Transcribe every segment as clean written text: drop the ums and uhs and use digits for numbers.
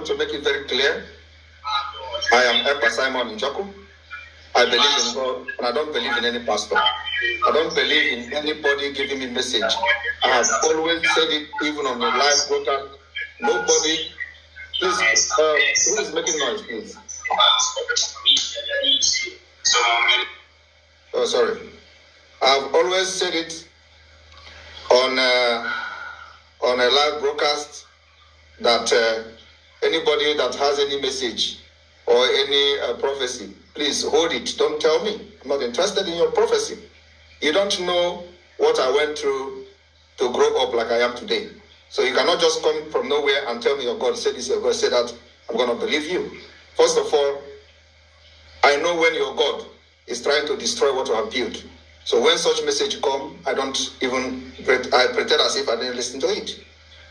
want to make it very clear. I am Ekpa Simon Njoku. I believe in God, and I don't believe in any pastor. I don't believe in anybody giving me message. I have always said it, even on the live broadcast. Nobody, please, who is making noise, please? Oh, sorry. I've always said it on a live broadcast that anybody that has any message or any prophecy, please hold it. Don't tell me. I'm not interested in your prophecy. You don't know what I went through to grow up like I am today. So you cannot just come from nowhere and tell me your God said this, your God said that. I'm going to believe you. First of all, I know when your God is trying to destroy what you have built. So when such message come, I pretend as if I didn't listen to it.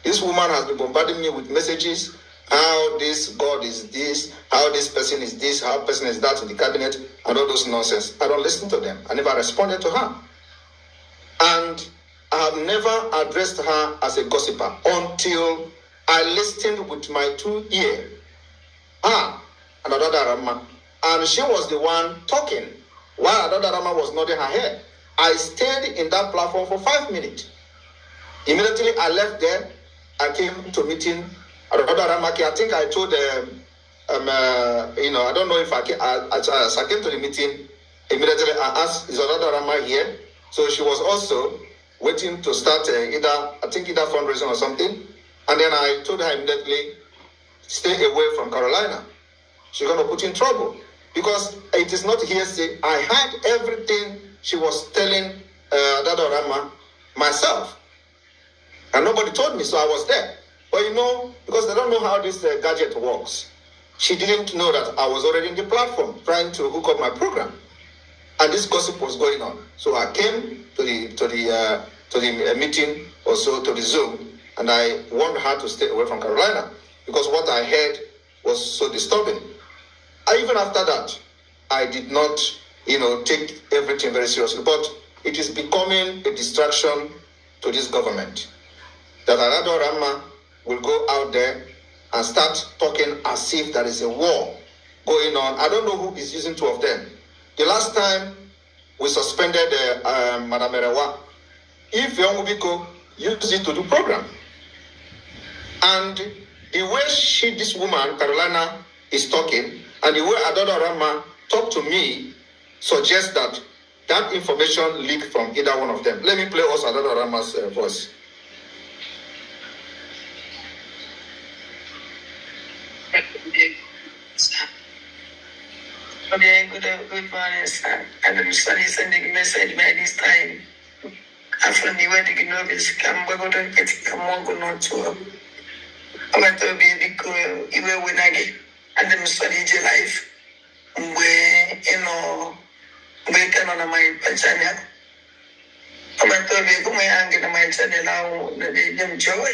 This woman has been bombarding me with messages, how this God is this, how this person is this, how person is that in the cabinet, and all those nonsense. I don't listen to them. I never responded to her. And I have never addressed her as a gossiper until I listened with my 2 ears. Another Rama. And she was the one talking while another Rama was nodding her head. I stayed in that platform for 5 minutes. Immediately I left there. I came to meeting another Rama. I think I told I don't know if I came to the meeting. Immediately I asked, is another Rama here? So she was also waiting to start either fundraising or something. And then I told her immediately, stay away from Carolina. She's going to put in trouble. Because it is not hearsay. I heard everything she was telling Dada Rama myself. And nobody told me, so I was there. But because they don't know how this gadget works, she didn't know that I was already in the platform trying to hook up my program. And this gossip was going on. So I came to the meeting, also to the Zoom, and I warned her to stay away from Carolina because what I heard was so disturbing. Even after that, I did not, take everything very seriously. But it is becoming a distraction to this government. That Arado Rama will go out there and start talking as if there is a war going on. I don't know who is using two of them. The last time we suspended Madam Erewa, if Yongubiko used it to do program. And the way this woman, Carolina, is talking, and the way Adodo Rama talked to me suggests that information leaked from either one of them. Let me play also Adodo Rama's voice. Good morning, sir. And I'm sorry sending a message by this time. After the wedding, come on, not to. I'm going to be a big girl, even when I get. And then study your life where we can on my channel. I'm going to be going on my channel now, the enjoy.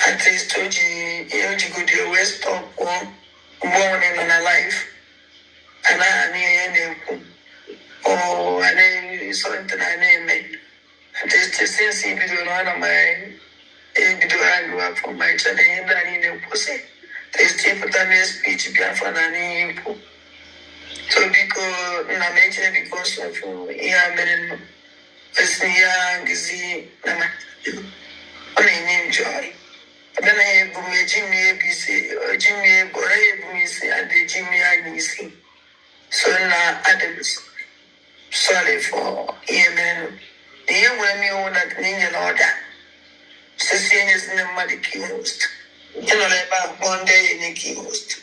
At least to go to West of morning on a life. And I and something I named. At least to see if you one of my individual from my channel and I need a pussy. There's speech biafra and people. So because of men young disease only enjoy. Then I have Jimmy ABC Jimmy Boray and the Jimmy Agnisi. So now Adams sorry for Yemen. The young women own that Ninja order. Cecilia is the Madiki host. About 1 day in a key host.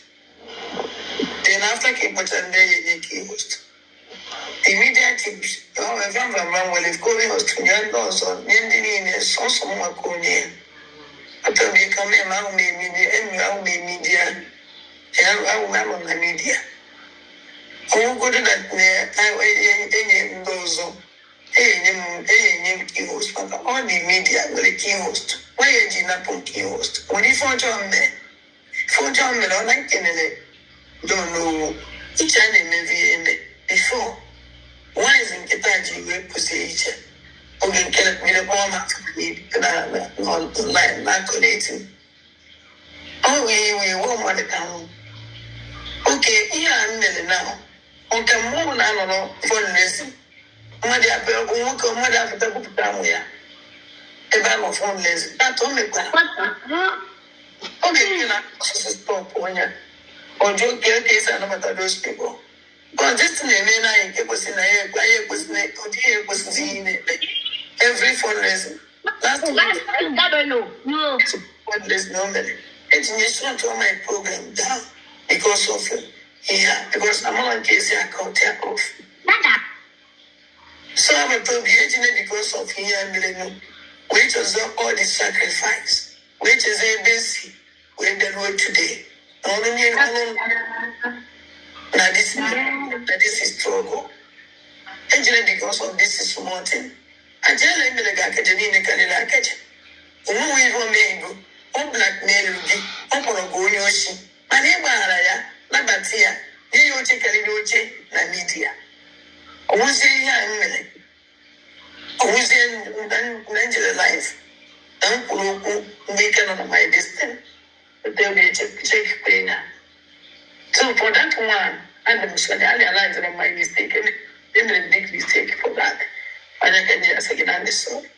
Then after Cape Town day in a key host. The media tips, however, well, if going host to young dogs or ending in a source of more coin. After becoming a media and now media, and I on the media. Oh, good that I those key host, but all the media with a key host. Why is he not on key host? When he found John there, I like Kennedy. Don't know each and before. Why isn't Ketaji web procedure? Okay, can me the bomb online, not connecting. Oh, we more the town. Okay, here I'm now. On the moon, I don't know, fundraising. Mother, mother, a bag of fundraising. That's only okay, you know, stop when you or do get case and about those people. But just in the name, it was in a quiet was neck, or dear was seen every fundraising. Last week, I don't know. No, what there's no money. It's just not on my program down because of yeah, because I'm on case I can't take off. So I'm a told the agent because of here and millennium, which was all the sacrifice, which is a basic when the road today. Only now this is struggle. Engineer because of this is mountain. I just let me like a Janine Canada catch. We will make on blackmail, on go yoshi. My name Araya, Nabatia, you take a little na media. I was saying, I was in Nigeria life. I'm making on my distance. But they'll be check pay now. So for that one, and I'm sure I realized that my mistake, and a big mistake for that. And I can just again understand.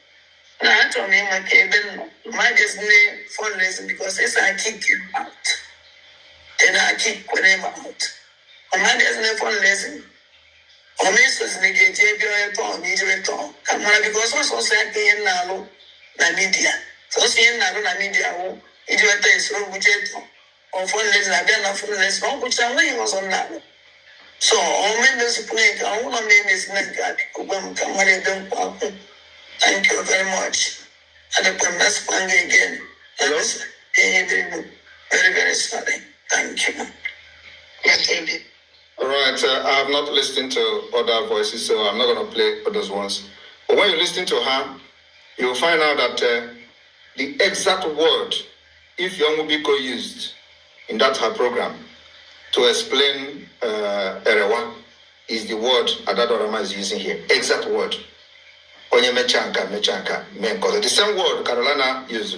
Now I told me my cable, my Disney fundraising because it's I kick you out. Then I kick whatever out. And my Disney fundraising. Or Mrs. Nigga, JB, come on, because also say now, media. So saying now, media, it was a budget or fundraising, I don't know fundraising, which I was on now. So, all members play, all my name is Nagad, thank you very much. And the Pamas Panga again. Very, very sorry. Thank you. All right, I have not listened to other voices, so I'm not going to play those ones. But when you listen to her, you will find out that the exact word, if Yomubiko used in that her program to explain Erewa, is the word Adadorama is using here. Exact word. Onye mechanka, because the same word Carolina used,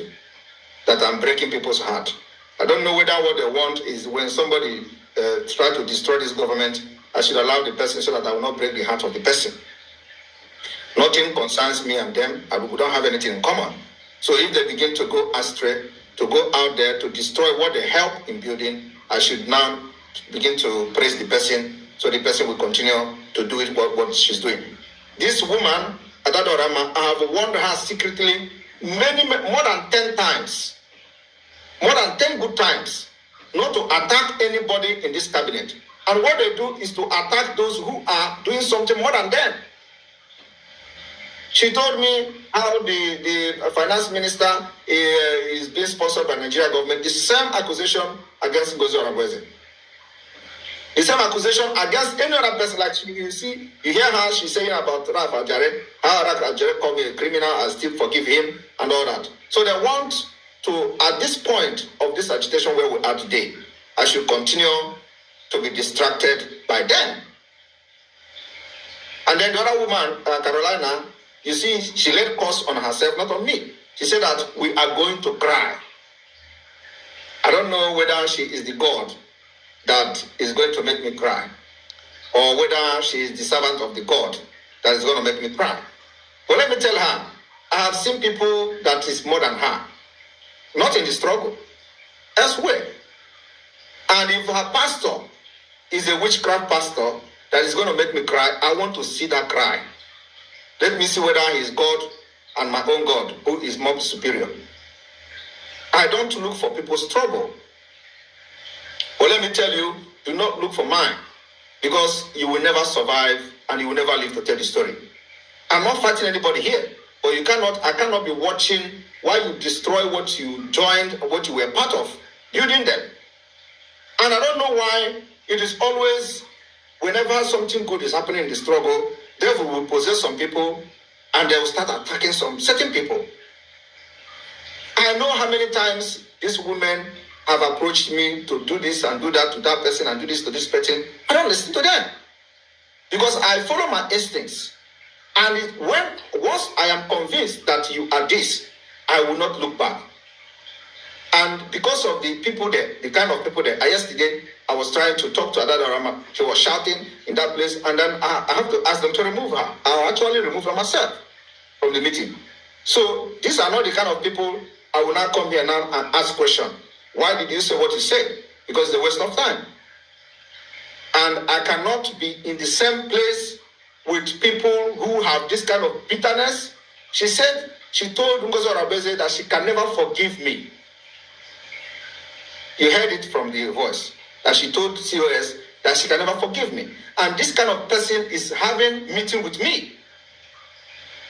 that I'm breaking people's heart. I don't know whether what they want is when somebody try to destroy this government, I should allow the person so that I will not break the heart of the person. Nothing concerns me and them, and we don't have anything in common. So if they begin to go astray, to go out there to destroy what they help in building, I should now begin to praise the person so the person will continue to do it what she's doing. This woman, Adadorama, I have warned her secretly more than 10 times, more than 10 good times, not to attack anybody in this cabinet. And what they do is to attack those who are doing something more than them. She told me how the finance minister is being sponsored by Nigeria government. The same accusation against Ngozi Orongozi. The same accusation against any other person. Like you see, you hear her, she's saying about Raf Ajare, how Raf Ajare called me a criminal and still forgive him and all that. So they want to, at this point of this agitation where we are today, I should continue to be distracted by them. And then the other woman, Carolina, you see, she laid curse on herself, not on me. She said that we are going to cry. I don't know whether she is the God that is going to make me cry, or whether she is the servant of the God that is going to make me cry. But let me tell her, I have seen people that is more than her, not in the struggle, elsewhere. And if her pastor is a witchcraft pastor that is going to make me cry, I want to see that cry. Let me see whether he is God and my own God, who is more superior. I don't look for people's trouble. But let me tell you, do not look for mine, because you will never survive and you will never live to tell the story. I'm not fighting anybody here, but I cannot be watching while you destroy what you joined, what you were part of, building them. And I don't know why it is always, whenever something good is happening in the struggle, devil will possess some people and they will start attacking some certain people. I know how many times these women have approached me to do this and do that to that person and do this to this person. I don't listen to them because I follow my instincts. And once I am convinced that you are this, I will not look back. And because of the people there, the kind of people there, yesterday I was trying to talk to Adada Rama. She was shouting in that place, and then I have to ask them to remove her. I'll actually remove her myself from the meeting. So these are not the kind of people I will not come here now and ask questions. Why did you say what you said? Because it's a waste of time. And I cannot be in the same place with people who have this kind of bitterness. She said, she told Ngozi Orabeze that she can never forgive me. You heard it from the voice, that she told COS that she can never forgive me. And this kind of person is having meeting with me.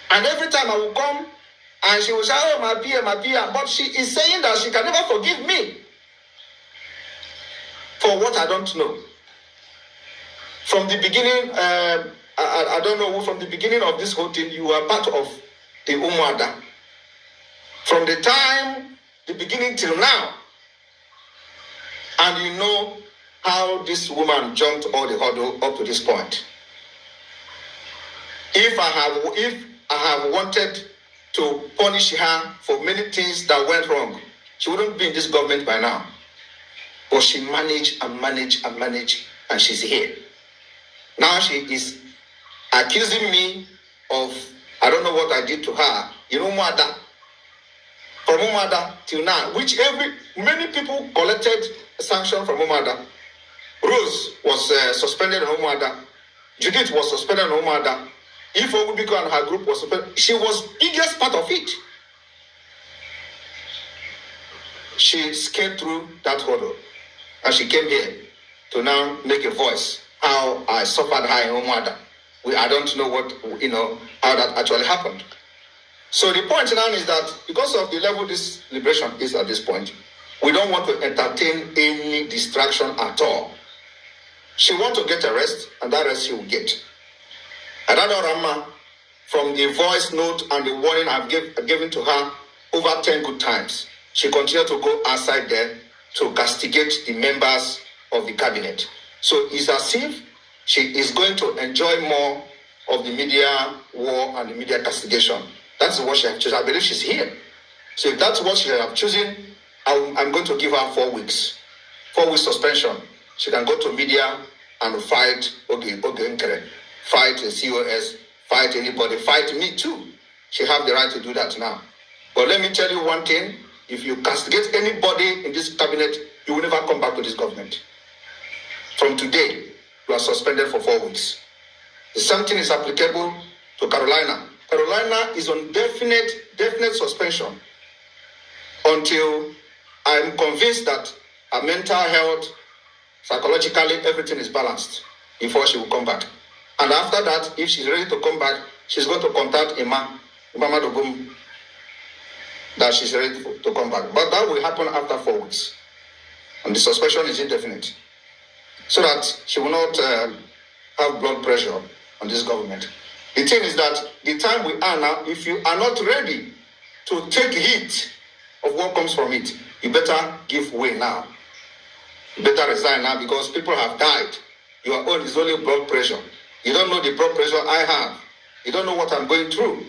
And every time I will come, and she will say, oh, my dear, but she is saying that she can never forgive me for what I don't know. From the beginning, I don't know, from the beginning of this whole thing, you are part of the Umuada. From the time, the beginning till now, and you know how this woman jumped all the hurdle up to this point. If I have wanted to punish her for many things that went wrong, she wouldn't be in this government by now. But she managed, and she's here. Now she is accusing me of, I don't know what I did to her. You know, Mwada. From Umada till now, which many people collected a sanction from Umada. Rose was suspended on Umada. Judith was suspended on Umada. Ifo Wubiko and her group was suspended. She was biggest part of it. She scaled through that hurdle. And she came here to now make a voice. How I suffered her in Umada. I don't know how that actually happened. So the point now is that because of the level this liberation is at this point, we don't want to entertain any distraction at all. She wants to get a rest, and that rest she will get. Adada Rama, from the voice note and the warning I've given to her over 10 good times, she continued to go outside there to castigate the members of the cabinet. So it's as if she is going to enjoy more of the media war and the media castigation. That's what she has chosen. I believe she's here. So if that's what she has chosen, I'm going to give her 4 weeks. 4 weeks suspension. She can go to media and fight fight the COS, fight anybody, fight me too. She have the right to do that now. But let me tell you one thing. If you castigate anybody in this cabinet, you will never come back to this government. From today, you are suspended for 4 weeks. The same thing is applicable to Carolina. Carolina is on definite suspension until I'm convinced that her mental health, psychologically, everything is balanced before she will come back. And after that, if she's ready to come back, she's going to contact Imam Dogum that she's ready to come back. But that will happen after 4 weeks. And the suspension is indefinite. So that she will not have blood pressure on this government. The thing is that the time we are now, if you are not ready to take heat of what comes from it, you better give way now. You better resign now because people have died. Your own is only blood pressure. You don't know the blood pressure I have. You don't know what I'm going through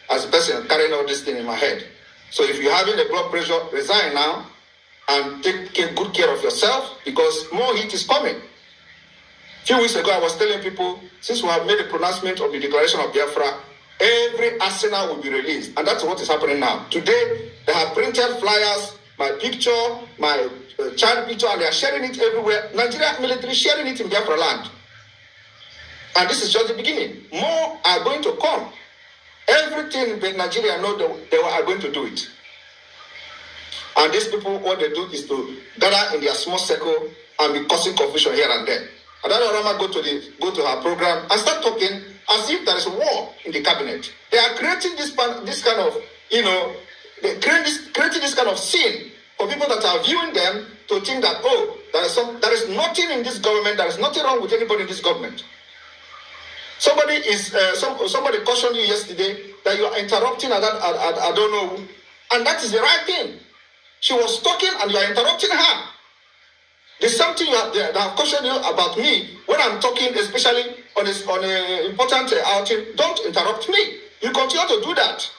as a person carrying all this thing in my head. So if you're having a blood pressure, resign now and take good care of yourself because more heat is coming. A few weeks ago, I was telling people, since we have made a pronouncement of the declaration of Biafra, every arsenal will be released. And that's what is happening now. Today, they have printed flyers, my picture, my child picture, and they are sharing it everywhere. Nigeria military sharing it in Biafra land. And this is just the beginning. More are going to come. Everything that Nigeria know they are going to do it. And these people, what they do is to gather in their small circle and be causing confusion here and there. And then Rama go to her program and start talking as if there is a war in the cabinet. They are creating this kind of, they're creating this kind of scene for people that are viewing them to think that, oh, there is nothing in this government, there is nothing wrong with anybody in this government. Somebody cautioned you yesterday that you are interrupting, I don't know, and that is the right thing. She was talking and you are interrupting her. There's something that have cautioned you about me when I'm talking, especially on an important outing. Don't interrupt me. You continue to do that.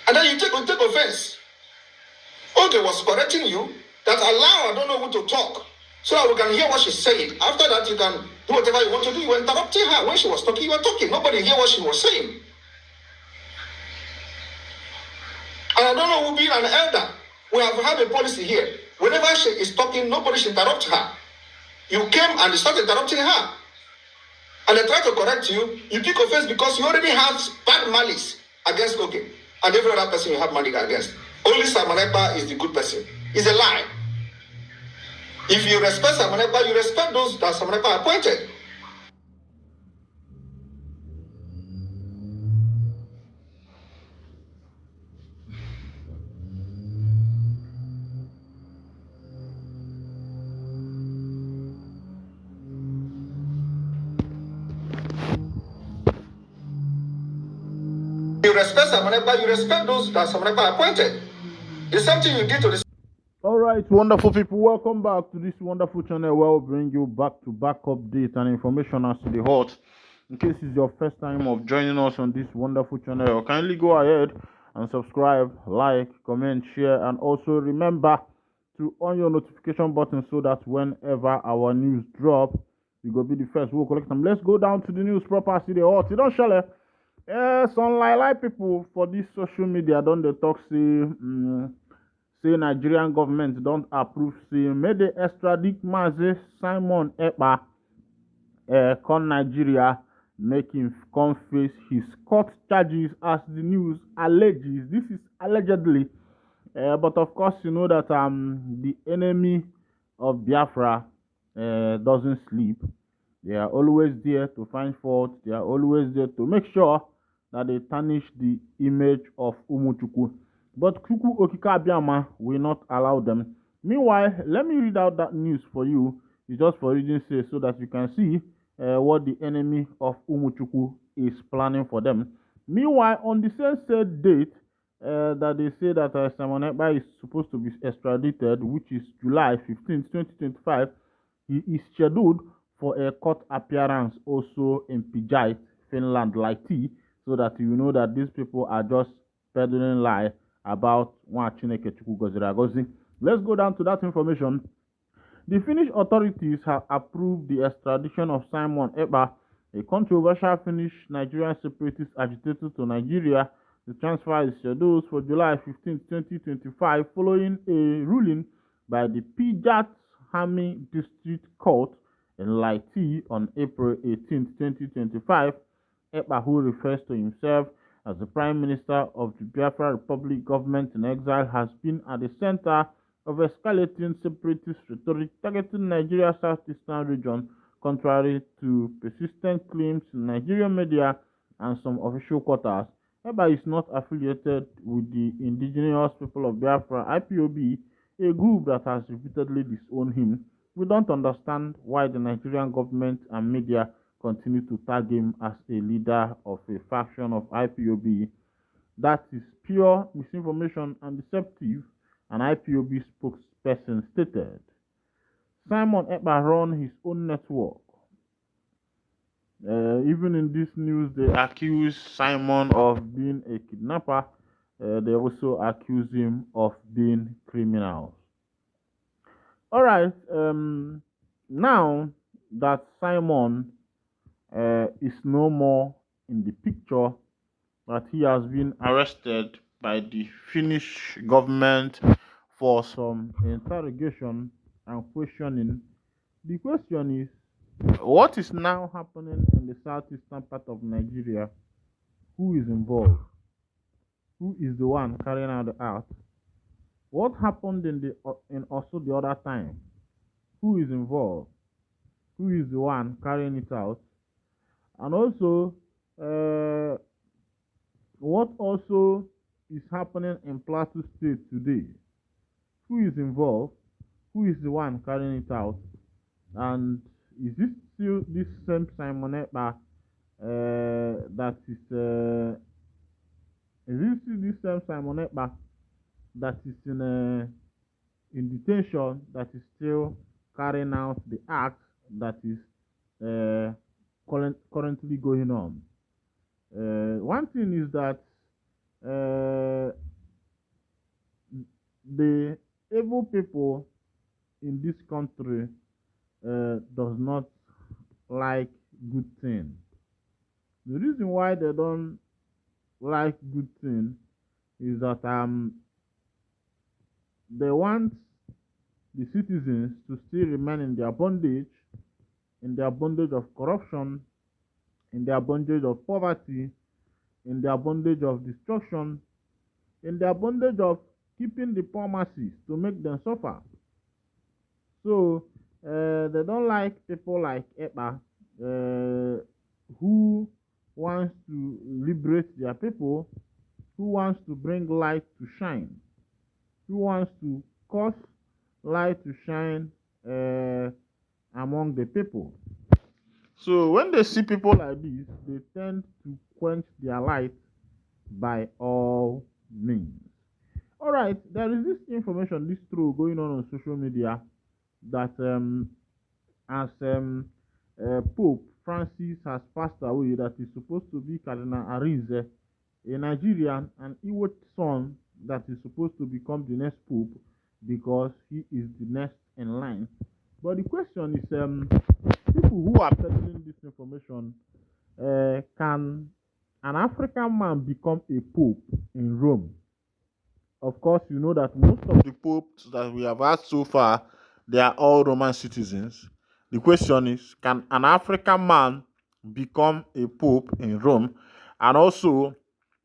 And then you take offense. Okay was correcting you, that allow I don't know who to talk, so that we can hear what she's saying. After that, you can do whatever you want to do. You were interrupting her. When she was talking, you were talking. Nobody hear what she was saying. And I don't know who being an elder. We have had a policy here. Whenever she is talking, nobody should interrupt her. You came and started interrupting her. And they try to correct you. You pick offense because you already have bad malice against Logan. And every other person you have malice against. Only Simon Ekpa is the good person. It's a lie. If you respect Simon Ekpa, you respect those that Simon Ekpa appointed. You respect Simon Ekpa, you respect those that Simon Ekpa appointed. It's something you did to this. All right, wonderful people, welcome back to this wonderful channel where we'll bring you back-to-back updates and information as to the hot. In case it's your first time of joining us on this wonderful channel, kindly go ahead and subscribe, like, comment, share, and also remember to on your notification button so that whenever our news drop, you go be the first. We'll collect them. Let's go down to the news proper. See the hot. You don't shall it? Some like people for this social media don't they talk say Nigerian government don't approve say may they extradite Mazi Simon Ekpa come Nigeria, make him come face his court charges as the news alleges. This is allegedly, but of course you know that the enemy of Biafra doesn't sleep. They are always there to find fault. They are always there to make sure that they tarnish the image of Umuchukwu. But Kuku Okika Abiyama will not allow them. Meanwhile, let me read out that news for you. It's just for reading sake so that you can see what the enemy of Umuchukwu is planning for them. Meanwhile, on the same said date that they say that Simon Ekpa is supposed to be extradited, which is July 15th, 2025, he is scheduled for a court appearance also in Pijai, Finland, like tea, so that you know that these people are just peddling lie about Chineke Chukwu Goziri Agozi. Let's go down to that information. The Finnish authorities have approved the extradition of Simon Ekpa, a controversial Finnish Nigerian separatist agitator, to Nigeria. The transfer is scheduled for July 15, 2025, following a ruling by the Pijat Hami District Court in Laiti on April 18, 2025. Ekpa, who refers to himself as the Prime Minister of the Biafra Republic government in exile, has been at the center of escalating separatist rhetoric targeting Nigeria's southeastern region, contrary to persistent claims in Nigerian media and some official quarters. Ekpa is not affiliated with the indigenous people of Biafra, IPOB, a group that has repeatedly disowned him. We don't understand why the Nigerian government and media continue to tag him as a leader of a faction of IPOB. That is pure misinformation and deceptive, an IPOB spokesperson stated. Simon Ekpa runs his own network. Even in this news, they accuse Simon of being a kidnapper. They also accuse him of being criminals. All right. Now that Simon is no more in the picture, that he has been arrested by the Finnish government for some interrogation and questioning. The question is, what is now happening in the southeastern part of Nigeria? Who is involved? Who is the one carrying out the act? What happened in also the other time? Who is involved? Who is the one carrying it out? And also, what also is happening in Plateau State today? Who is involved? Who is the one carrying it out? And is this still this same Simon Ekpa that is this still this same Simon Ekpa that is in detention, that is still carrying out the act that is currently going on? One thing is that the evil people in this country does not like good thing. The reason why they don't like good thing is that they want the citizens to still remain in their bondage of corruption, in their bondage of poverty, in their bondage of destruction, in their bondage of keeping the poor masses to make them suffer. So they don't like people like Ekpa, who wants to liberate their people, who wants to bring light to shine, who wants to cause light to shine among the people. So when they see people like this, they tend to quench their light by all means. All right, there is this information, this troll going on social media that as Pope Francis has passed away, that is supposed to be Cardinal Arinze, a Nigerian, and Iwo's son, that is supposed to become the next Pope because he is the next in line. But the question is, people who are peddling this information, can an African man become a Pope in Rome? Of course, you know that most of the popes that we have had so far, they are all Roman citizens. The question is, can an African man become a pope in Rome? And also,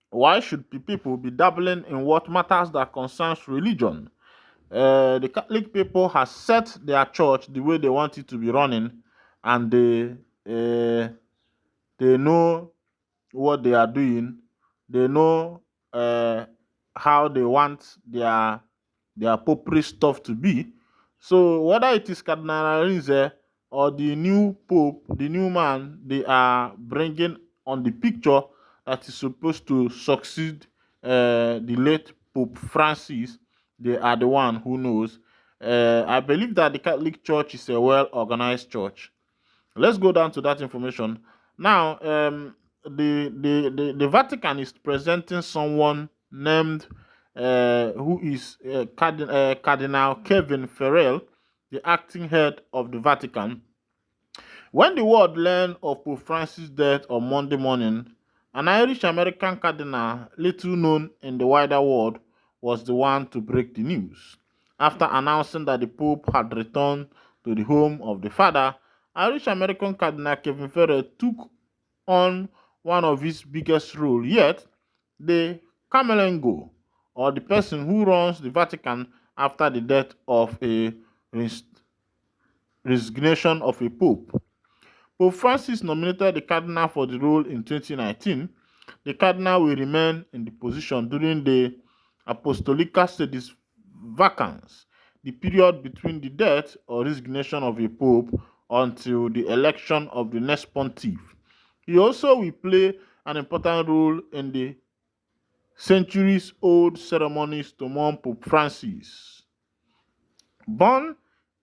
why should people be dabbling in what matters that concerns religion? The Catholic people has set their church the way they want it to be running, and they know what they are doing. They know how they want their popery stuff to be. So whether it is Cardinal Arinze or the new pope, the new man they are bringing on the picture that is supposed to succeed the late Pope Francis, they are the one who knows. I believe that the Catholic Church is a well-organized church. Let's go down to that information. Now, the Vatican is presenting someone named who is Cardinal Kevin Farrell, the acting head of the Vatican. When the world learned of Pope Francis' death on Monday morning, an Irish American cardinal, little known in the wider world, was the one to break the news. After announcing that the Pope had returned to the home of the father, Irish American Cardinal Kevin Farrell took on one of his biggest roles yet, the Camelengo, or the person who runs the Vatican after the death of a resignation of a pope. Pope Francis nominated the cardinal for the role in 2019. The cardinal will remain in the position during the Apostolical Sedis vacance, the period between the death or resignation of a pope until the election of the next pontiff. He also will play an important role in the centuries-old ceremonies to mourn Pope Francis. Born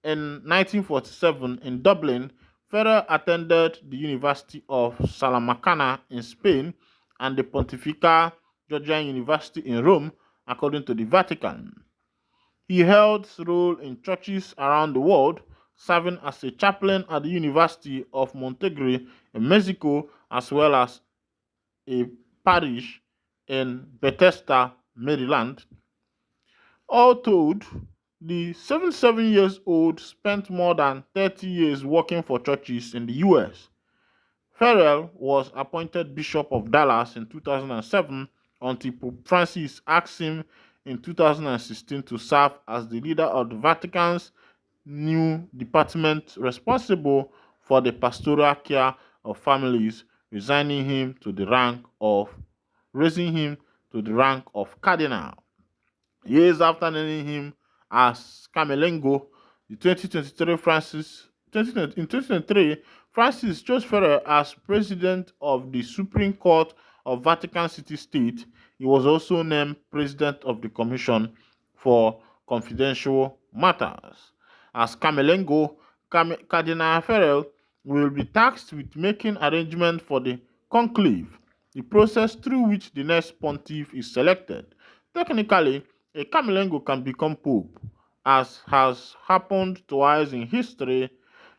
in 1947 in Dublin, Ferrer attended the University of Salamanca in Spain and the Pontifical Georgian University in Rome, according to the Vatican. He held roles in churches around the world, serving as a chaplain at the University of Monterrey in Mexico, as well as a parish in Bethesda, Maryland. All told, the 77 years old spent more than 30 years working for churches in the US. Farrell was appointed Bishop of Dallas in 2007 until Pope Francis asked him in 2016 to serve as the leader of the Vatican's new department responsible for the pastoral care of families, raising him to the rank of cardinal. Years after naming him as Camelengo, the 2023, Francis chose Ferrer as president of the Supreme Court of Vatican City State. He was also named president of the Commission for Confidential Matters. As Camelengo, Cardinal Farrell will be tasked with making arrangements for the conclave, the process through which the next pontiff is selected. Technically, a Camelengo can become pope, as has happened twice in history.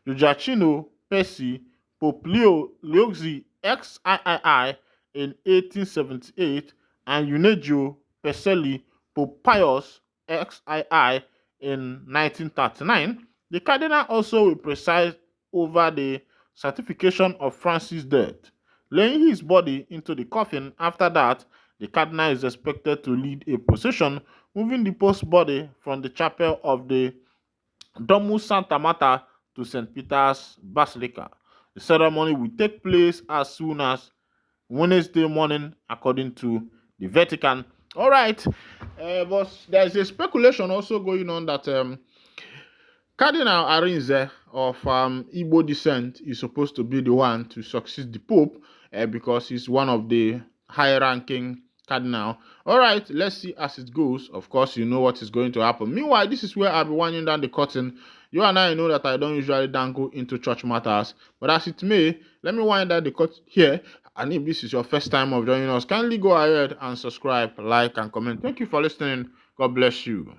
Giugiacchino Pesi, Pope Leo Leozi XIII in 1878, and Eugenia Peselli, Pope Pius XII in 1939. The cardinal also will preside over the certification of Francis' death, laying his body into the coffin. After that, the cardinal is expected to lead a procession, moving the Pope's body from the chapel of the Domus Santa Marta to St. Peter's Basilica. The ceremony will take place as soon as Wednesday morning, according to the Vatican. All right, but there's a speculation also going on that Cardinal Arinze of Igbo descent is supposed to be the one to succeed the Pope because he's one of the high-ranking cardinal. All right, let's see as it goes. Of course, you know what is going to happen. Meanwhile, this is where I'll be winding down the curtain. You and I know that I don't usually dangle into church matters, but as it may, let me wind down the curtain here. And if this is your first time of joining us, kindly go ahead and subscribe, like, and comment. Thank you for listening. God bless you.